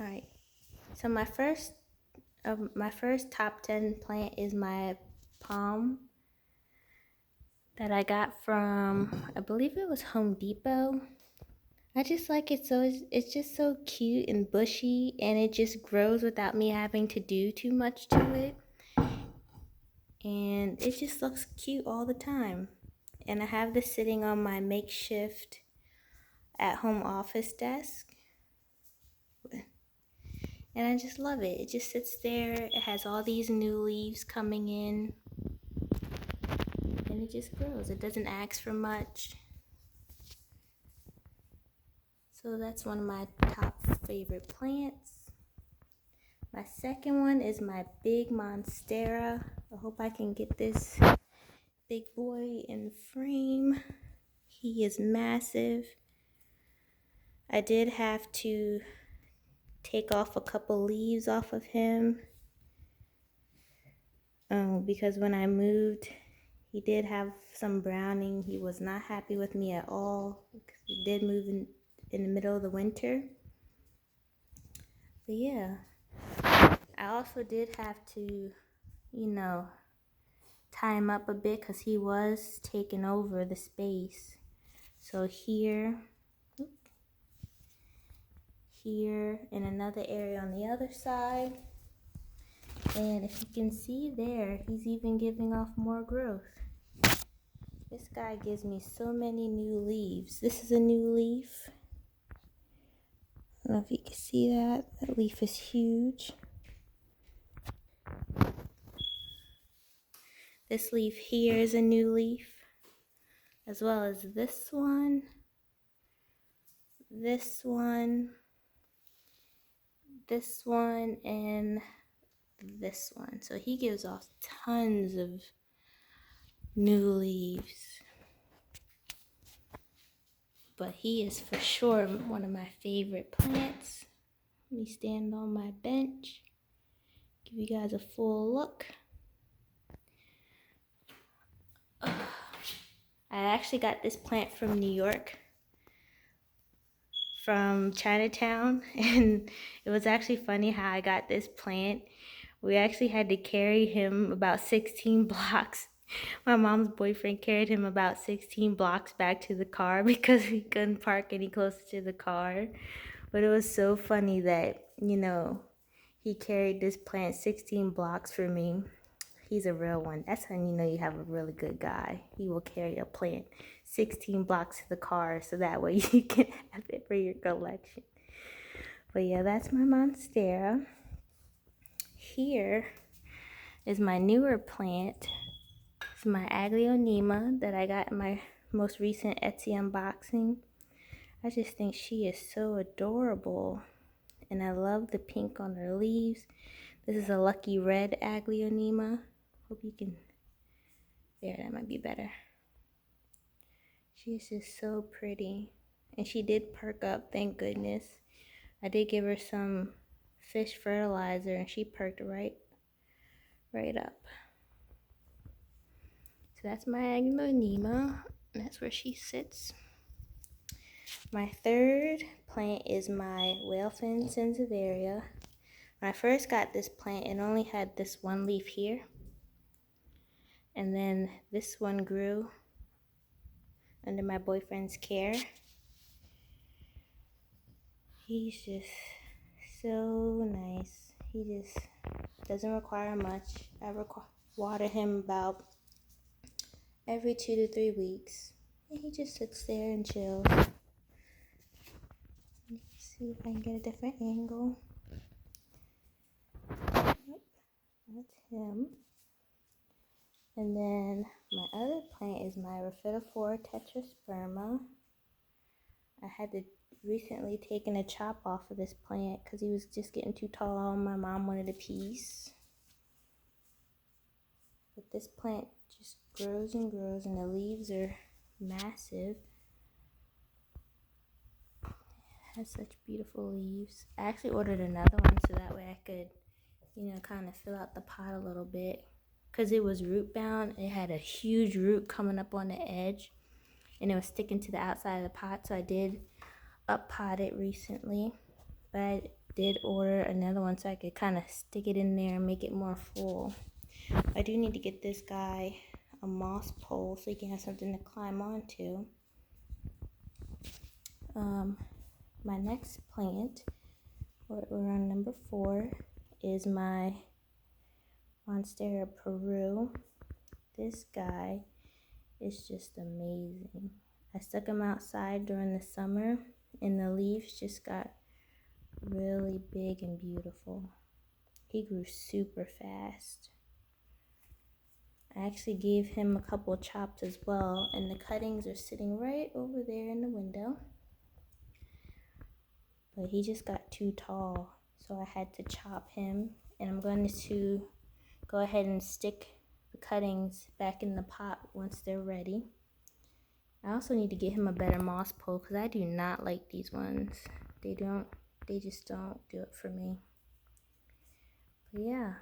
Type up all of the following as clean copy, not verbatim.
Alright, so my first top 10 plant is my palm that I got from, I believe it was Home Depot. I just like it, so it's just so cute and bushy, and it just grows without me having to do too much to it. And it just looks cute all the time. And I have this sitting on my makeshift at-home office desk. And I just love it. It just sits there. It has all these new leaves coming in. And it just grows. It doesn't ask for much. So that's one of my top favorite plants. My second one is my big Monstera. I hope I can get this big boy in frame. He is massive. I did have to take off a couple leaves off of him because when I moved, he did have some browning. He was not happy with me at all because he did move in the middle of the winter. But yeah, I also did have to, tie him up a bit because he was taking over the space. So here, in another area on the other side. And if you can see there, he's even giving off more growth. This guy gives me so many new leaves. This is a new leaf. I don't know if you can see that. That leaf is huge. This leaf here is a new leaf, as well as this one, this one, this one, and this one. So he gives off tons of new leaves. But he is for sure one of my favorite plants. Let me stand on my bench, give you guys a full look. I actually got this plant from New York, from Chinatown, and it was actually funny how I got this plant. We actually had to carry him about 16 blocks. My mom's boyfriend carried him about 16 blocks back to the car because he couldn't park any closer to the car. But it was so funny that, he carried this plant 16 blocks for me. He's a real one. That's how you know you have a really good guy. He will carry a plant 16 blocks to the car so that way you can have it for your collection. But yeah, that's my Monstera. Here is my newer plant. It's my Aglio NEMA that I got in my most recent Etsy unboxing. I just think she is so adorable. And I love the pink on her leaves. This is a lucky red Aglio NEMA. Hope you can, there, that might be better. She is just so pretty. And she did perk up, thank goodness. I did give her some fish fertilizer and she perked right up. So that's my Aglio NEMA. That's where she sits. My third plant is my whalefin Sansevieria. When I first got this plant, it only had this one leaf here. And then this one grew under my boyfriend's care. He's just so nice. He just doesn't require much. I water him about every 2 to 3 weeks. And he just sits there and chills. Let's see if I can get a different angle. Yep, that's him. And then my other plant is my Tetris Pharma. I had to recently taken a chop off of this plant because he was just getting too tall. My mom wanted a piece. But this plant just grows and grows and the leaves are massive. It has such beautiful leaves. I actually ordered another one so that way I could, kind of fill out the pot a little bit. Because it was root bound. It had a huge root coming up on the edge. And it was sticking to the outside of the pot. So I did up pot it recently. But did order another one so I could kind of stick it in there and make it more full. I do need to get this guy a moss pole so he can have something to climb onto. My next plant, we're on number 4, is my Monstera Peru. This guy is just amazing. I stuck him outside during the summer and the leaves just got really big and beautiful. He grew super fast. I actually gave him a couple chops as well, and the cuttings are sitting right over there in the window. But he just got too tall, so I had to chop him, and I'm going to go ahead and stick the cuttings back in the pot once they're ready. I also need to get him a better moss pole because I do not like these ones. They just don't do it for me. But yeah,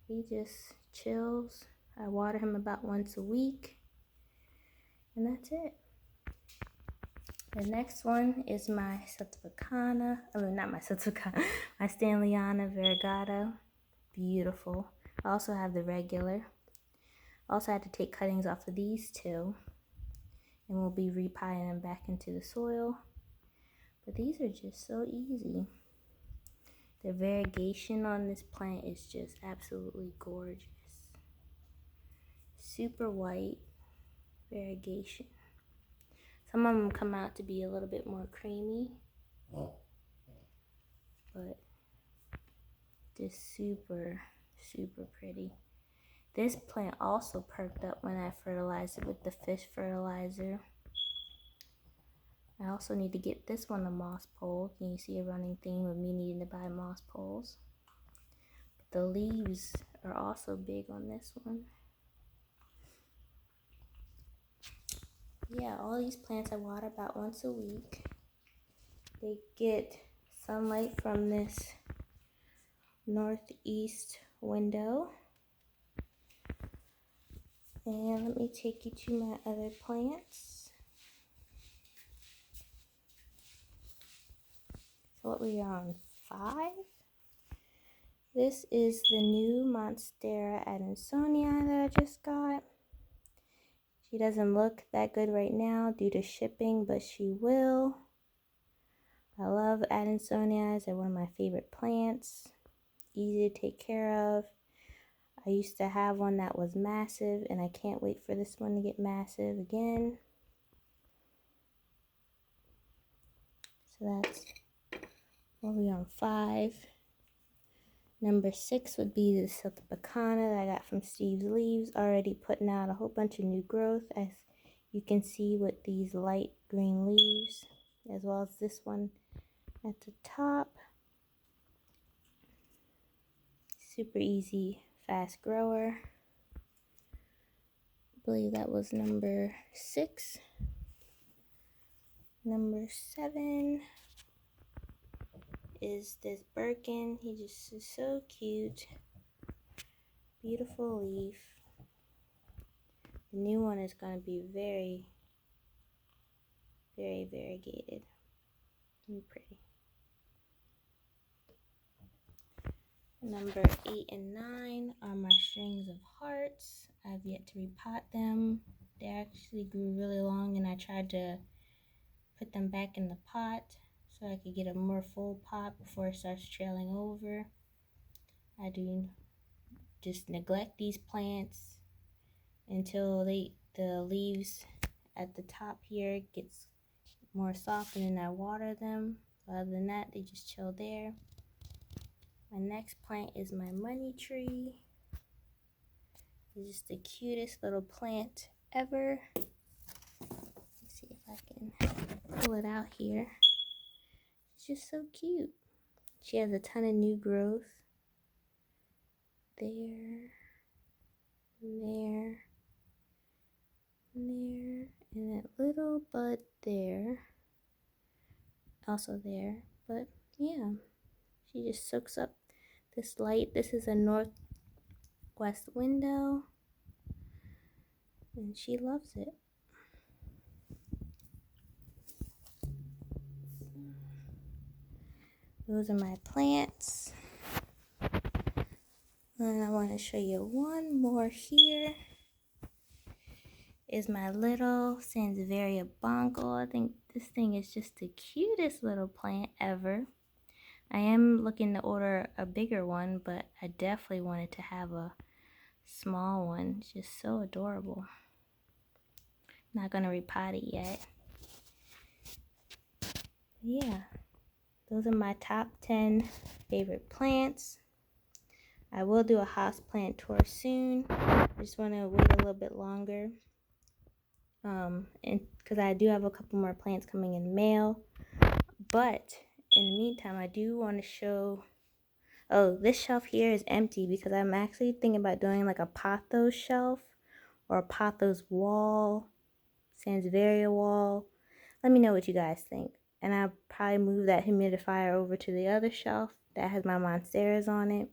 he just chills. I water him about once a week, and that's it. The next one is my Sansevieria, not my Sansevieria, my Stanleyana variegata. Beautiful. I also have the regular. I also had to take cuttings off of these two, and we'll be repotting them back into the soil. But these are just so easy. The variegation on this plant is just absolutely gorgeous. Super white variegation. Some of them come out to be a little bit more creamy, but just super, super pretty. This plant also perked up when I fertilized it with the fish fertilizer. I also need to get this one a moss pole. Can you see a running theme of me needing to buy moss poles? But the leaves are also big on this one. Yeah, all these plants I water about once a week. They get sunlight from this northeast window. And let me take you to my other plants. So what we are on 5. This is the new Monstera Sonya that I just got. She doesn't look that good right now due to shipping, but she will. I love Adansonias. They're one of my favorite plants. Easy to take care of. I used to have one that was massive, and I can't wait for this one to get massive again. So that's what we're on 5. Number 6 would be the Sansevieria that I got from Steve's Leaves, already putting out a whole bunch of new growth, as you can see with these light green leaves, as well as this one at the top. Super easy, fast grower. I believe that was number 6. Number 7 is this Birkin. He just is so cute. Beautiful leaf. The new one is going to be very, very variegated and pretty. Number 8 and 9 are my strings of hearts. I've yet to repot them. They actually grew really long, and I tried to put them back in the pot so I could get a more full pot before it starts trailing over. I do just neglect these plants until the leaves at the top here gets more soft, and then I water them. Other than that, they just chill there. My next plant is my money tree. It's just the cutest little plant ever. Let's see if I can pull it out here. It's just so cute. She has a ton of new growth. There, there, there, and that little bud there. Also there, but yeah, she just soaks up this light. This is a northwest window, and she loves it. Those are my plants. And I want to show you one more here. Is my little Sansevieria Bongo. I think this thing is just the cutest little plant ever. I am looking to order a bigger one, but I definitely wanted to have a small one. It's just so adorable. Not gonna repot it yet. Yeah, those are my top 10 favorite plants. I will do a houseplant tour soon. I just want to wait a little bit longer. And because I do have a couple more plants coming in the mail. But in the meantime, I do want to show. Oh, this shelf here is empty because I'm actually thinking about doing like a pothos shelf or a pothos wall, Sansevieria wall. Let me know what you guys think. And I'll probably move that humidifier over to the other shelf that has my monsteras on it.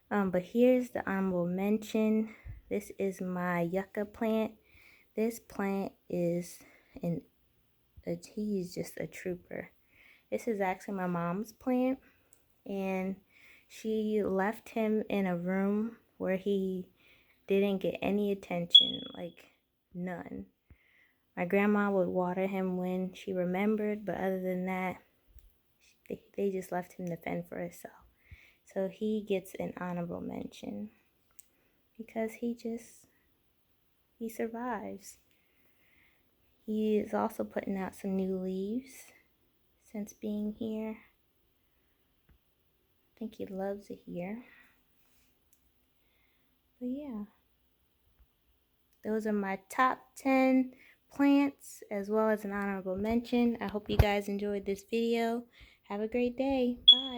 But here's the honorable mention. This is my yucca plant. This plant is he's just a trooper. This is actually my mom's plant, and she left him in a room where he didn't get any attention, like none. My grandma would water him when she remembered, but other than that, they just left him to fend for himself. So he gets an honorable mention because he survives. He is also putting out some new leaves since being here. I think he loves it here. But yeah, those are my top 10 plants as well as an honorable mention. I hope you guys enjoyed this video. Have a great day. Bye.